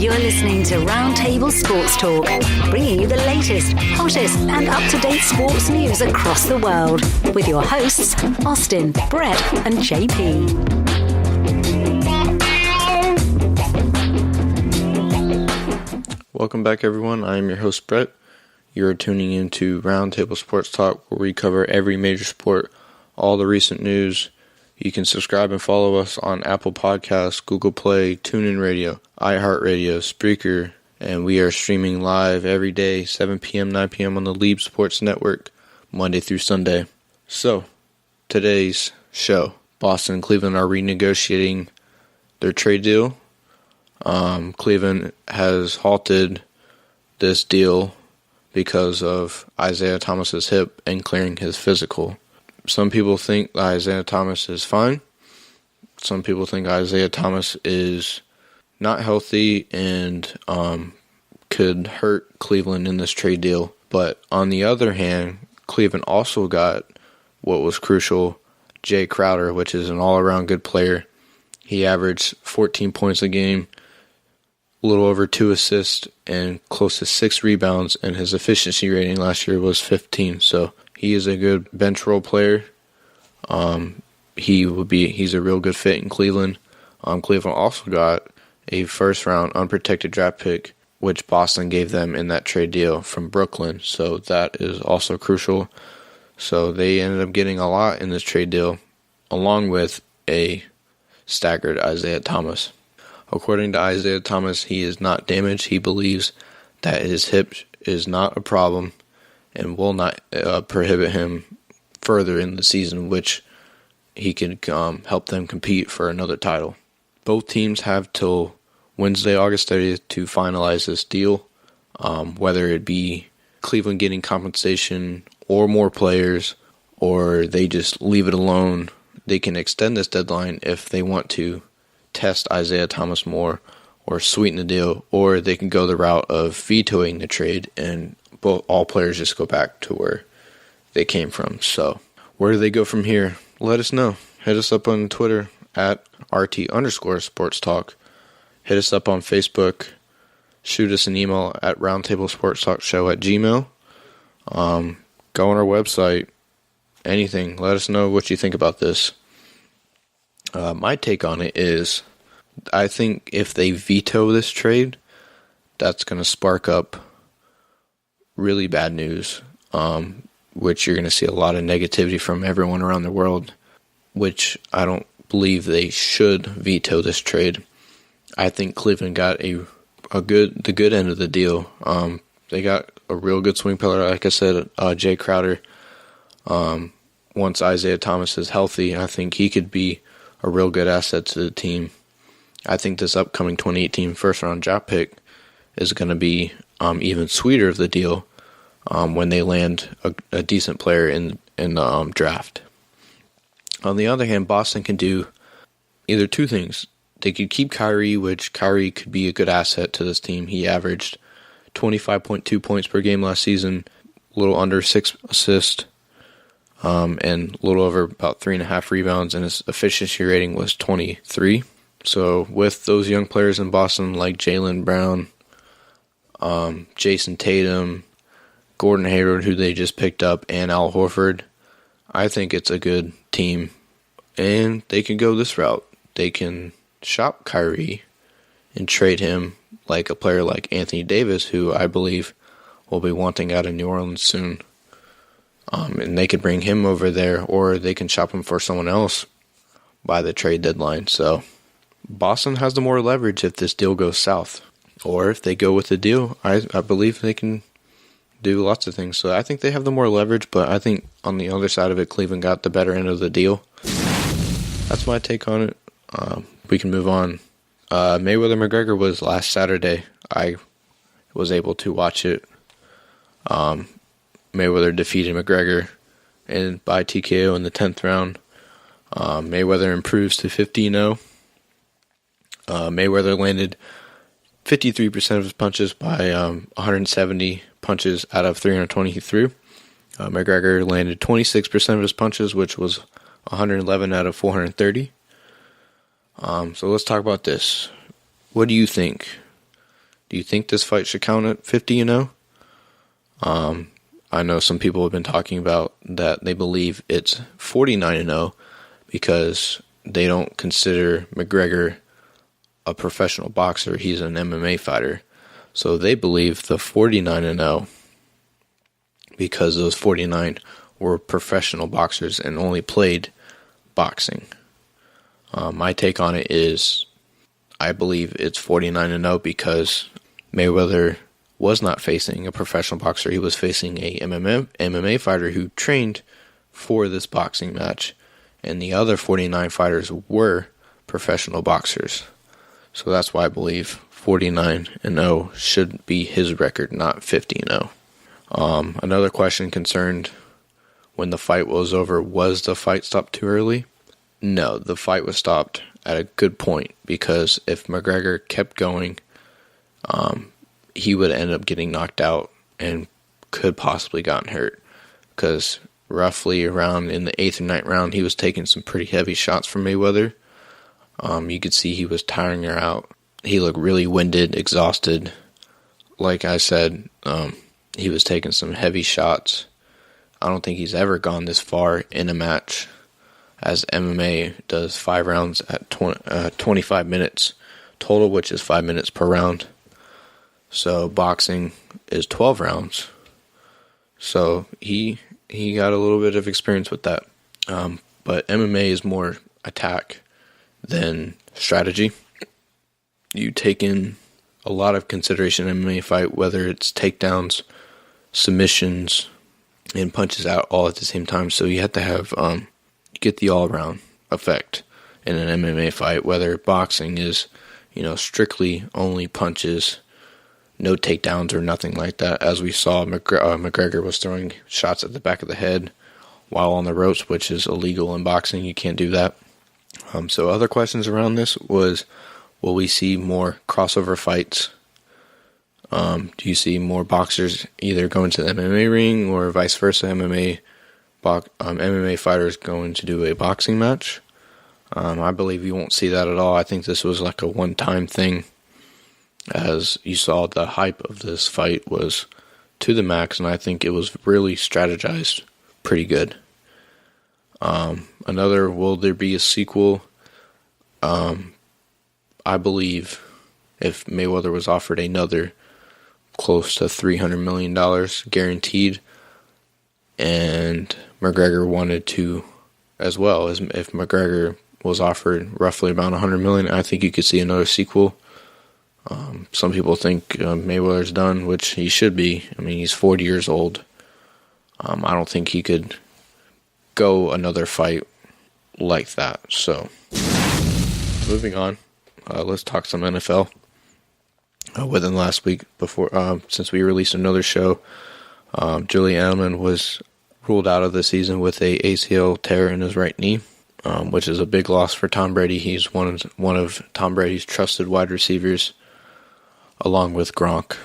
You're listening to Roundtable Sports Talk, bringing you the latest, hottest, and up-to-date sports news across the world, with your hosts, Austin, Brett, and JP. Welcome back, everyone. I am your host, Brett. You're tuning into Roundtable Sports Talk, where we cover every major sport, all the recent news. You can subscribe and follow us on Apple Podcasts, Google Play, TuneIn Radio, iHeartRadio, Spreaker, and we are streaming live every day, 7 p.m., 9 p.m. on the Leap Sports Network, Monday through Sunday. So, today's show. Boston and Cleveland are renegotiating their trade deal. Cleveland has halted this deal because of Isaiah Thomas's hip and clearing his physical. Some people think Isaiah Thomas is fine. Some people think Isaiah Thomas is not healthy and could hurt Cleveland in this trade deal. But on the other hand, Cleveland also got what was crucial, Jay Crowder, which is an all-around good player. He averaged 14 points a game, a little over 2 assists, and close to 6 rebounds, and his efficiency rating last year was 15. So he is a good bench role player. He's a real good fit in Cleveland. Cleveland also got a first-round unprotected draft pick, which Boston gave them in that trade deal from Brooklyn. So that is also crucial. So they ended up getting a lot in this trade deal, along with a staggered Isaiah Thomas. According to Isaiah Thomas, he is not damaged. He believes that his hip is not a problem and will not prohibit him further in the season, which he can help them compete for another title. Both teams have till Wednesday, August 30th to finalize this deal, whether it be Cleveland getting compensation or more players, or they just leave it alone. They can extend this deadline if they want to test Isaiah Thomas more or sweeten the deal, or they can go the route of vetoing the trade and all players just go back to where they came from. So where do they go from here? Let us know. Hit us up on Twitter at RT_Sports Talk. Hit us up on Facebook. Shoot us an email at roundtablesportstalkshow@gmail.com. Go on our website. Anything. Let us know what you think about this. My take on it is, I think if they veto this trade, that's going to spark up really bad news, which you're going to see a lot of negativity from everyone around the world, which I don't believe they should veto this trade. I think Cleveland got the good end of the deal. They got a real good swing player, like I said, Jay Crowder. Once Isaiah Thomas is healthy, I think he could be a real good asset to the team. I think this upcoming 2018 first-round draft pick is going to be even sweeter of the deal when they land a decent player in the draft. On the other hand, Boston can do either two things. They could keep Kyrie, which Kyrie could be a good asset to this team. He averaged 25.2 points per game last season, a little under 6 assists, and a little over about 3.5 rebounds, and his efficiency rating was 23. So with those young players in Boston like Jaylen Brown, Jason Tatum, Gordon Hayward, who they just picked up, and Al Horford, I think it's a good team. And they can go this route. They can shop Kyrie and trade him like a player like Anthony Davis, who I believe will be wanting out of New Orleans soon. And they could bring him over there, or they can shop him for someone else by the trade deadline. So Boston has the more leverage if this deal goes south. Or if they go with the deal, I believe they can do lots of things. So I think they have the more leverage, but I think on the other side of it, Cleveland got the better end of the deal. That's my take on it. We can move on. Mayweather McGregor was last Saturday. I was able to watch it. Mayweather defeated McGregor by TKO in the 10th round. Mayweather improves to 15-0. Mayweather landed 53% of his punches by 170 punches out of 320 he threw. McGregor landed 26% of his punches, which was 111 out of 430. So let's talk about this. What do you think? Do you think this fight should count at 50-0? I know some people have been talking about that they believe it's 49-0 because they don't consider McGregor a professional boxer. He's an MMA fighter. So they believe the 49-0 because those 49 were professional boxers and only played boxing. My take on it is I believe it's 49-0 because Mayweather was not facing a professional boxer. He was facing a MMA fighter who trained for this boxing match, and the other 49 fighters were professional boxers. So that's why I believe 49-0 should be his record, not 50-0. Another question concerned when the fight was over, was the fight stopped too early? No, the fight was stopped at a good point because if McGregor kept going, he would end up getting knocked out and could possibly gotten hurt because roughly around in the 8th or 9th round, he was taking some pretty heavy shots from Mayweather. You could see he was tiring her out. He looked really winded, exhausted. Like I said, he was taking some heavy shots. I don't think he's ever gone this far in a match, as MMA does 5 rounds at 25 minutes total, which is 5 minutes per round. So boxing is 12 rounds. So he got a little bit of experience with that. But MMA is more attack than strategy. You take in a lot of consideration in an MMA fight, whether it's takedowns, submissions, and punches out all at the same time. So you have to have get the all-around effect in an MMA fight, whether boxing is, strictly only punches, no takedowns or nothing like that. As we saw, McGregor was throwing shots at the back of the head while on the ropes, which is illegal in boxing. You can't do that. So other questions around this was, will we see more crossover fights? Do you see more boxers either going to the MMA ring or vice versa, MMA fighters going to do a boxing match? I believe you won't see that at all. I think this was like a one-time thing. As you saw, the hype of this fight was to the max, and I think it was really strategized pretty good. Another, will there be a sequel? I believe if Mayweather was offered another close to $300 million guaranteed, and McGregor wanted to as well, as if McGregor was offered roughly about $100 million, I think you could see another sequel. Some people think Mayweather's done, which he should be. I mean, he's 40 years old. I don't think he could go another fight like that. So, moving on, let's talk some NFL. Within last week, since we released another show, Julian Edelman was ruled out of the season with a ACL tear in his right knee, which is a big loss for Tom Brady. He's one of Tom Brady's trusted wide receivers, along with Gronk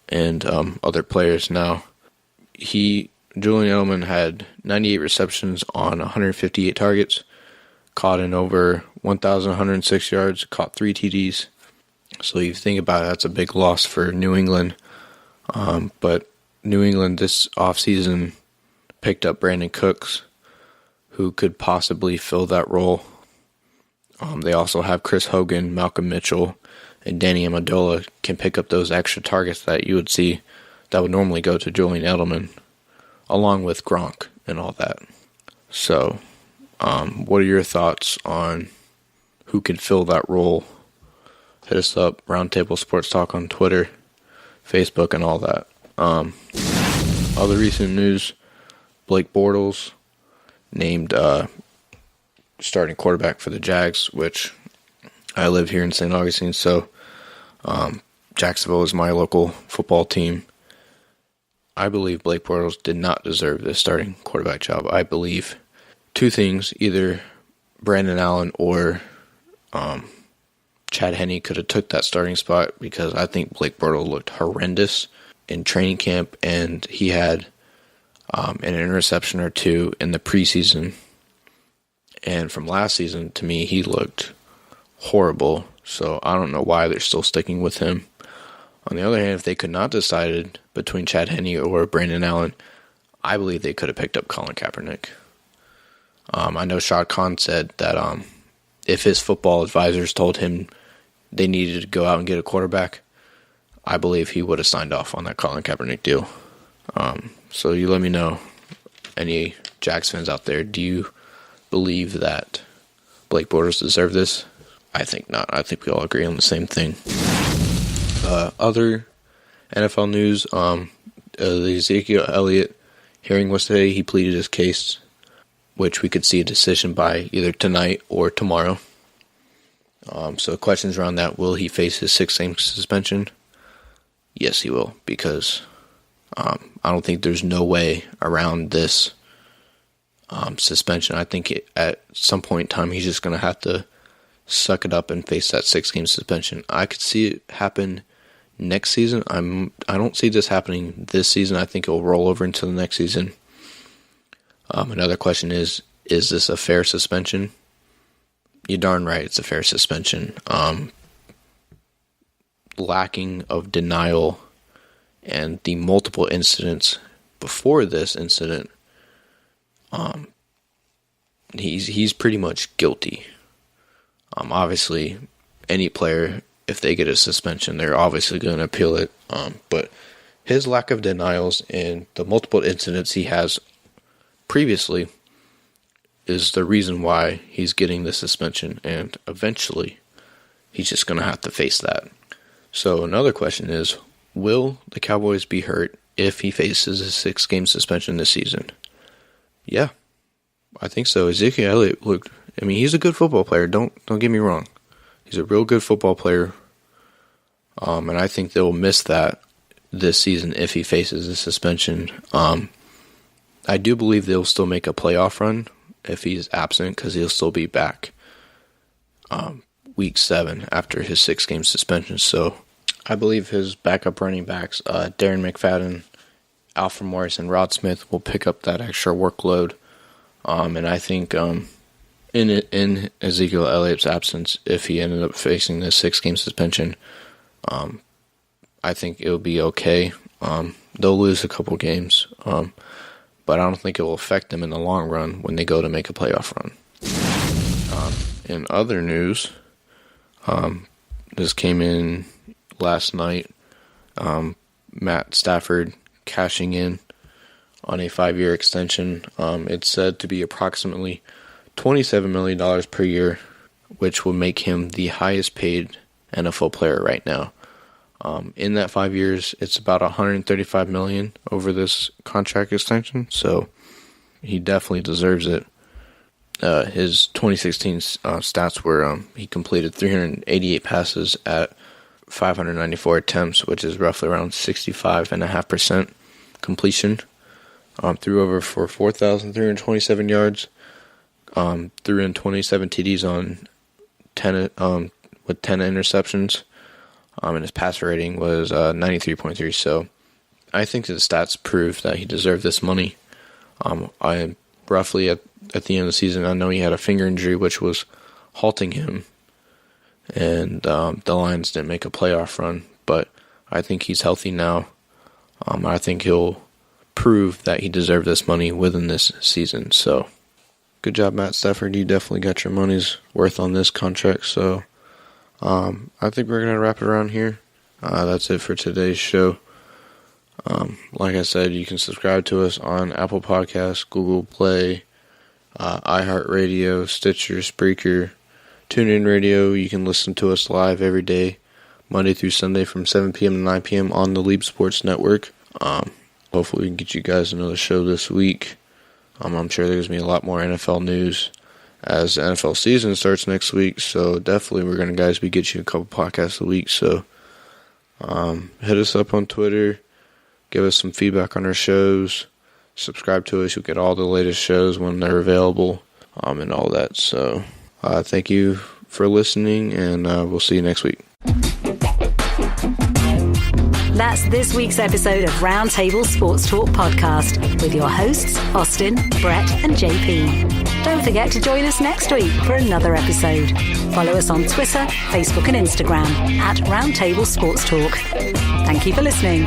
and other players. Now, Julian Edelman had 98 receptions on 158 targets, caught in over 1,106 yards, caught 3 TDs. So you think about it, that's a big loss for New England. But New England this offseason picked up Brandon Cooks, who could possibly fill that role. They also have Chris Hogan, Malcolm Mitchell, and Danny Amendola can pick up those extra targets that you would see that would normally go to Julian Edelman, along with Gronk and all that. So, what are your thoughts on who could fill that role? Hit us up, Roundtable Sports Talk on Twitter, Facebook, and all that. Other recent news, Blake Bortles named starting quarterback for the Jags, which I live here in St. Augustine, so Jacksonville is my local football team. I believe Blake Bortles did not deserve the starting quarterback job. I believe two things, either Brandon Allen or Chad Henne could have took that starting spot, because I think Blake Bortles looked horrendous in training camp, and he had an interception or two in the preseason. And from last season, to me, he looked horrible. So I don't know why they're still sticking with him. On the other hand, if they could not decide between Chad Henne or Brandon Allen, I believe they could have picked up Colin Kaepernick. I know Shad Khan said that if his football advisors told him they needed to go out and get a quarterback, I believe he would have signed off on that Colin Kaepernick deal. So you let me know, any Jags fans out there, do you believe that Blake Bortles deserved this? I think not. I think we all agree on the same thing. Other NFL news, the Ezekiel Elliott hearing was today. He pleaded his case, which we could see a decision by either tonight or tomorrow. So questions around that: will he face his 6-game suspension? Yes, he will, because I don't think there's no way around this suspension. I think at some point in time he's just going to have to suck it up and face that 6-game suspension. I could see it happen next season. I don't see this happening this season. I think it will roll over into the next season. Another question is this a fair suspension? You're darn right it's a fair suspension. Lacking of denial and the multiple incidents before this incident, he's pretty much guilty. Obviously, any player, if they get a suspension, they're obviously going to appeal it. But his lack of denials and the multiple incidents he has previously is the reason why he's getting the suspension, and eventually he's just going to have to face that. So another question is, will the Cowboys be hurt if he faces a 6-game suspension this season? Yeah, I think so. Ezekiel Elliott looked, he's a good football player. Don't get me wrong. He's a real good football player. And I think they'll miss that this season if he faces a suspension. I do believe they'll still make a playoff run if he's absent, because he'll still be back week 7 after his 6-game suspension. So I believe his backup running backs, Darren McFadden, Alfred Morris, and Rod Smith, will pick up that extra workload. And I think in Ezekiel Elliott's absence, if he ended up facing this 6-game suspension, I think it'll be okay. They'll lose a couple games, but I don't think it will affect them in the long run when they go to make a playoff run. In other news, this came in last night. Matt Stafford cashing in on a 5-year extension. It's said to be approximately $27 million per year, which will make him the highest paid NFL player right now. In that 5 years, it's about $135 million over this contract extension, so he definitely deserves it. His 2016 stats were he completed 388 passes at 594 attempts, which is roughly around 65.5% completion. Threw over for 4,327 yards. Threw in 27 TDs on 10 with 10 interceptions. And his passer rating was 93.3. So I think the stats prove that he deserved this money. I roughly at the end of the season, I know he had a finger injury which was halting him, and the Lions didn't make a playoff run. But I think he's healthy now. I think he'll prove that he deserved this money within this season. So good job, Matt Stafford. You definitely got your money's worth on this contract. So I think we're going to wrap it around here. That's it for today's show. Like I said, you can subscribe to us on Apple Podcasts, Google Play, iHeartRadio, Stitcher, Spreaker, TuneIn Radio. You can listen to us live every day, Monday through Sunday from 7 p.m. to 9 p.m. on the Leap Sports Network. Hopefully we can get you guys another show this week. I'm sure there's going to be a lot more NFL news as the NFL season starts next week, so definitely we're going to get you a couple podcasts a week. So hit us up on Twitter, give us some feedback on our shows, subscribe to us. You'll get all the latest shows when they're available, and all that. So thank you for listening, and we'll see you next week. That's this week's episode of Roundtable Sports Talk Podcast with your hosts, Austin, Brett, and JP. Don't forget to join us next week for another episode. Follow us on Twitter, Facebook and Instagram at Roundtable Sports Talk. Thank you for listening.